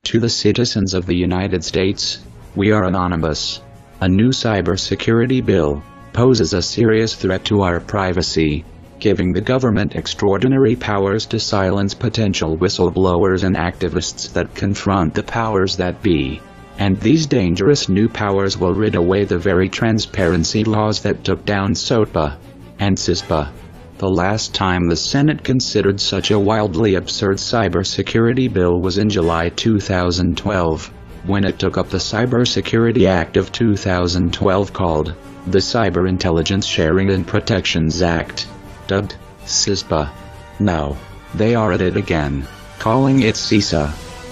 To the citizens of the United States, we are anonymous. A new cybersecurity bill poses a serious threat to our privacy, giving the government extraordinary powers to silence potential whistleblowers and activists that confront the powers that be. And these dangerous new powers will rid away the very transparency laws that took down C.I.S.A. and C.I.S.A. The last time the Senate considered such a wildly absurd cybersecurity bill was in July 2012, when it took up the Cybersecurity Act of 2012 called the Cyber Intelligence Sharing and Protections Act, dubbed C.I.S.A. Now, they are at it again, calling it C.I.S.A.,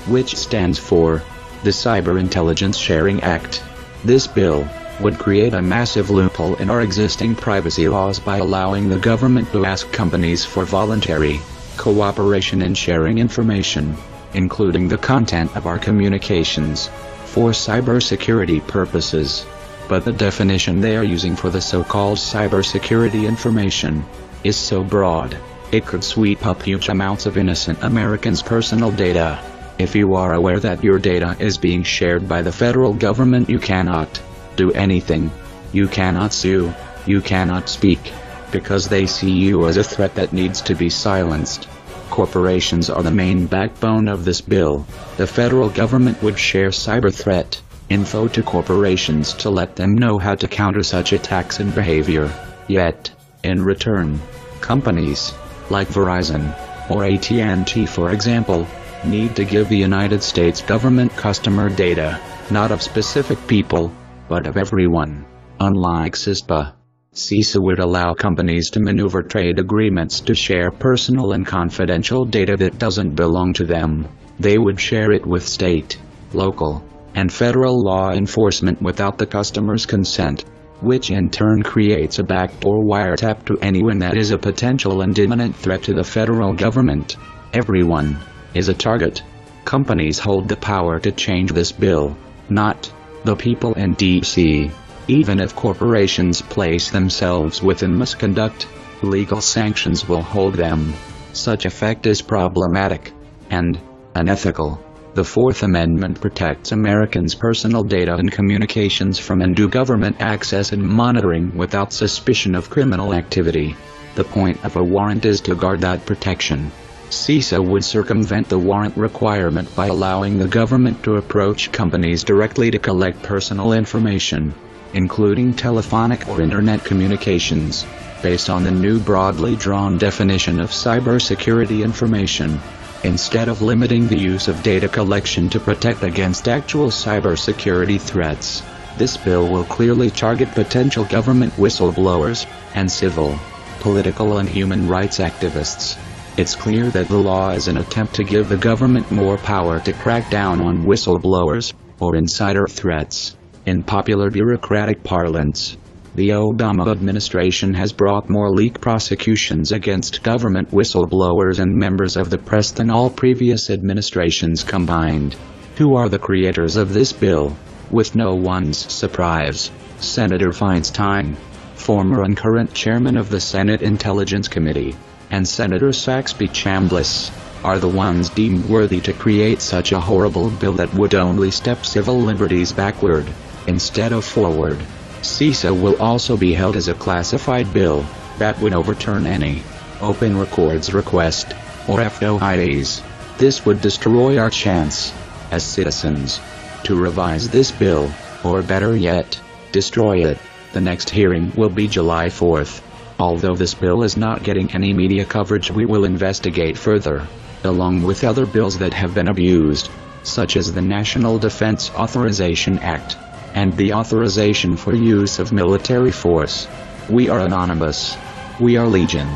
which stands for the Cyber Intelligence Sharing Act. This bill would create a massive loophole in our existing privacy laws by allowing the government to ask companies for voluntary cooperation in sharing information, including the content of our communications, for cybersecurity purposes. But the definition they are using for the so-called cybersecurity information is so broad, it could sweep up huge amounts of innocent Americans' personal data. If you are aware that your data is being shared by the federal government, you cannot do anything. You cannot sue. You cannot speak, because they see you as a threat that needs to be silenced. Corporations are the main backbone of this bill. The federal government would share cyber threat info to corporations to let them know how to counter such attacks and behavior. Yet, in return, companies like Verizon or AT&T, for example, need to give the United States government customer data, not of specific people, but of everyone. Unlike C.I.S.A., C.I.S.A. would allow companies to maneuver trade agreements to share personal and confidential data that doesn't belong to them. They would share it with state, local, and federal law enforcement without the customer's consent, which in turn creates a backdoor wiretap to anyone that is a potential and imminent threat to the federal government. Everyone is a target. Companies hold the power to change this bill, not the people in D.C. Even if corporations place themselves within misconduct, legal sanctions will hold them. Such effect is problematic and unethical. The Fourth Amendment protects Americans' personal data and communications from undue government access and monitoring without suspicion of criminal activity. The point of a warrant is to guard that protection. C.I.S.A. would circumvent the warrant requirement by allowing the government to approach companies directly to collect personal information, including telephonic or internet communications, based on the new broadly drawn definition of cybersecurity information. Instead of limiting the use of data collection to protect against actual cybersecurity threats, this bill will clearly target potential government whistleblowers and civil, political and human rights activists. It's clear that the law is an attempt to give the government more power to crack down on whistleblowers or insider threats. In popular bureaucratic parlance, the Obama administration has brought more leak prosecutions against government whistleblowers and members of the press than all previous administrations combined. Who are the creators of this bill? With no one's surprise, Senator Feinstein, former and current chairman of the Senate Intelligence Committee, and Senator Saxby Chambliss, are the ones deemed worthy to create such a horrible bill that would only step civil liberties backward, instead of forward. C.I.S.A. will also be held as a classified bill that would overturn any open records request or FOIAs. This would destroy our chance, as citizens, to revise this bill, or better yet, destroy it. The next hearing will be July 4th. Although this bill is not getting any media coverage, we will investigate further, along with other bills that have been abused, such as the National Defense Authorization Act, and the authorization for use of military force. We are anonymous. We are legion.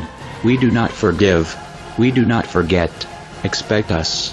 We do not forgive. We do not forget. Expect us.